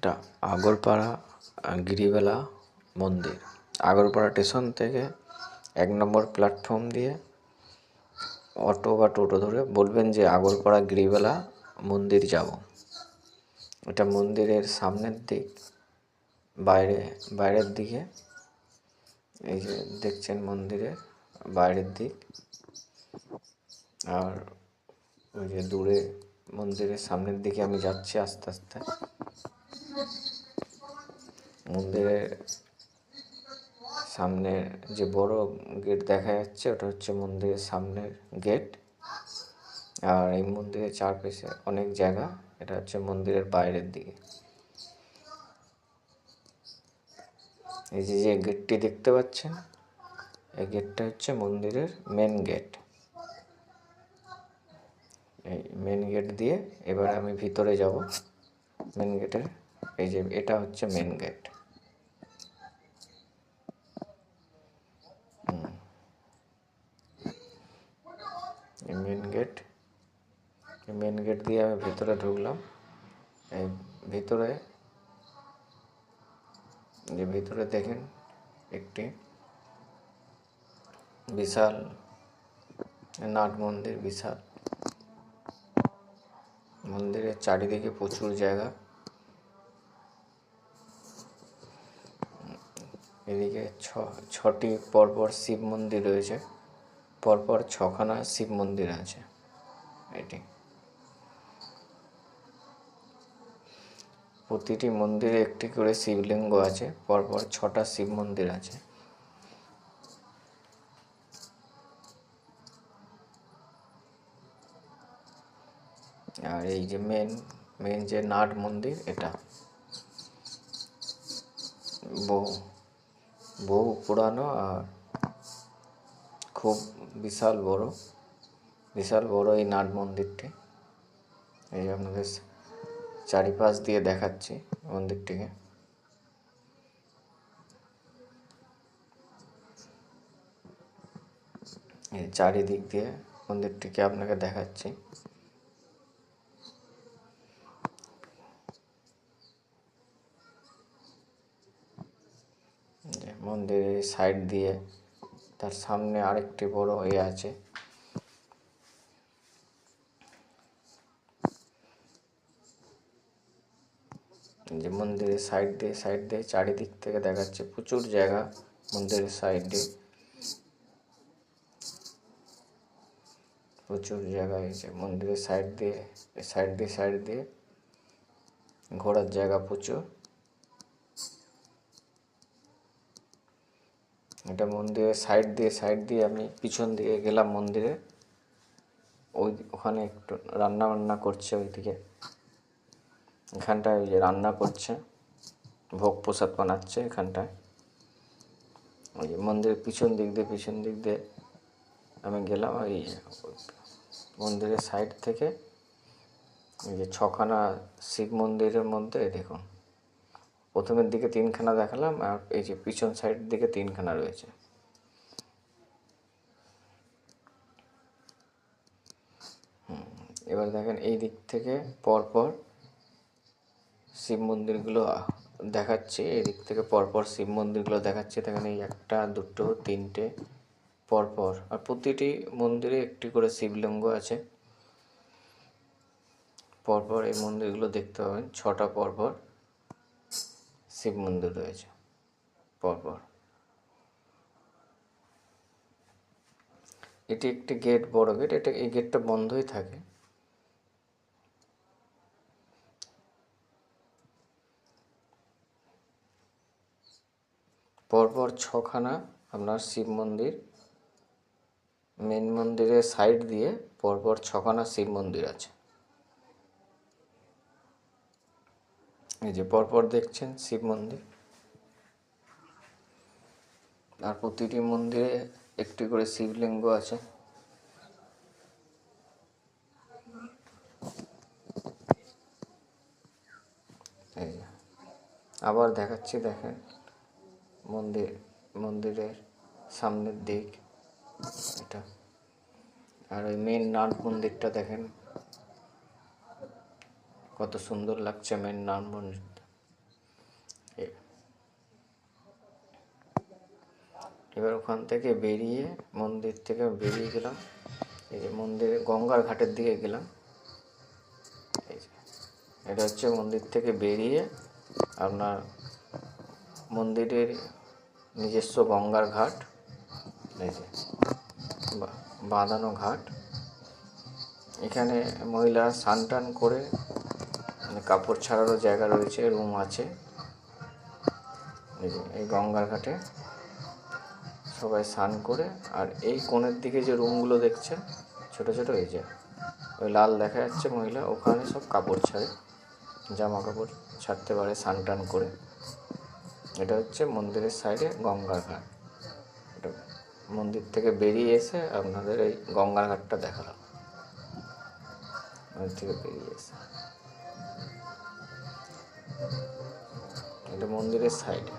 এটা আগরপাড়া গিরিবেলা মন্দির। আগরপাড়া স্টেশন থেকে 1 নম্বর প্ল্যাটফর্ম দিয়ে অটো বা টোটো ধরে বলবেন যে আগরপাড়া গিরিবেলা মন্দির যাব। এটা মন্দিরের সামনের দিক, বাইরের দিকে। এই যে দেখছেন মন্দিরের বাইরের দিক, আর ওই যে দূরে মন্দিরের সামনের দিকে আমি যাচ্ছি আস্তে আস্তে। মন্দিরের সামনে যে বড় গেট দেখা যাচ্ছে ওটা হচ্ছে মন্দিরের সামনের গেট, আর এই মন্দিরের চারপাশে অনেক জায়গা। এটা হচ্ছে মন্দিরের বাইরের দিকে। এই যে গেটটি দেখতে পাচ্ছেন, এই গেটটা হচ্ছে মন্দিরের মেন গেট। এই মেন গেট দিয়ে এবার আমি ভিতরে যাব। মেন গেটের এই যে এটা হচ্ছে মেন গেট। মেন গেট দিয়ে আমি ভিতরে ঢুকলাম। এই ভিতরে দেখেন একটি বিশাল নাট মন্দির। বিশাল মন্দিরের চারিদিকে প্রচুর জায়গা। এদিকে ছটি পরপর শিব মন্দির রয়েছে। পরপর 6খানা শিব মন্দির আছে। এটি প্রতিটি মন্দিরে একটি করে শিবলিঙ্গ আছে। পরপর 6টা শিব মন্দির আছে। আর এই যে মেন যে নাট মন্দির, এটা বহু পুরানো আর খুব বিশাল বড় এই নাট মন্দিরটি। এই যে আপনাদের চারিপাশ দিয়ে দেখাচ্ছি মন্দিরটিকে। এই চারিদিক দিয়ে মন্দিরটিকে আপনাকে দেখাচ্ছি। মন্দিরের সাইড দিয়ে তার সামনে আরেকটি বড় আছে। যে মন্দিরের সাইড দিয়ে চারিদিক থেকে দেখাচ্ছে প্রচুর জায়গা। মন্দিরের সাইড দিয়ে প্রচুর জায়গা হয়েছে। মন্দিরের সাইড দিয়ে ঘোরার জায়গা প্রচুর। এটা মন্দিরের সাইড দিয়ে আমি পিছন দিকে গেলাম মন্দিরে। ওখানে একটু রান্না বান্না করছে ওইদিকে। এখানটায় ওই যে রান্না করছে, ভোগ প্রসাদ বানাচ্ছে এখানটায়। ওই যে মন্দিরের পিছন দিক দিয়ে আমি গেলাম। ওই মন্দিরের সাইড থেকে এই যে 6খানা শিব মন্দিরের মধ্যে দেখুন, প্রথমের দিকে 3খানা দেখালাম, আর এই যে পিছন সাইড দিকে 3খানা রয়েছে। এবার দেখেন এই দিক থেকে পরপর শিব মন্দিরগুলো দেখাচ্ছে। এই দিক থেকে পরপর শিব মন্দিরগুলো দেখাচ্ছে। দেখেন এই 1, 2, 3টে পরপর, আর প্রতিটি মন্দিরে একটি করে শিবলিঙ্গ আছে। পরপর এই মন্দিরগুলো দেখতে পাবেন, 6টা পরপর শিব মন্দির রয়েছে পরপর। এটি একটি গেট, বড় গেট। এই গেটটা বন্ধই থাকে। পরপর 6খানা আপনার শিব মন্দির। মেন মন্দিরের সাইড দিয়ে পরপর 6খানা শিব মন্দির আছে। এই যে পরপর দেখছেন শিব মন্দির, আর প্রতিটি মন্দিরে একটি করে শিবলিঙ্গ আছে। এই আবার দেখাচ্ছি, দেখেন মন্দিরের সামনের দিক এটা। আর ওই মেন নাট মন্দিরটা দেখেন কত সুন্দর লাগছে। মেন নাট মন্দিরটা এবার ওখান থেকে বেরিয়ে, মন্দির থেকে বেরিয়ে গেলাম, এই যে মন্দিরে গঙ্গার ঘাটের দিকে গেলাম। এই যে এটা হচ্ছে মন্দির থেকে বেরিয়ে আপনার মন্দিরের নিজস্ব গঙ্গার ঘাট। এই যে বাঁধানো ঘাট। এখানে মহিলারা স্নান টান করে, মানে কাপড় ছাড়ারও জায়গা রয়েছে, রুম আছে। এই যে এই গঙ্গার ঘাটে সবাই স্নান করে, আর এই কোণের দিকে যে রুমগুলো দেখছেন ছোটো ছোটো, এই যে ওই লাল দেখা যাচ্ছে মহিলা, ওখানে সব কাপড় ছাড়ে, জামা কাপড় ছাড়তে পারে স্নান টান করে। এটা হচ্ছে মন্দিরের সাইডে গঙ্গার ঘাট। এটা মন্দির থেকে বেরিয়ে এসে আপনাদের এই গঙ্গার ঘাটটা দেখালাম। মন্দির থেকে বেরিয়ে এসে এটা মন্দিরের সাইডে।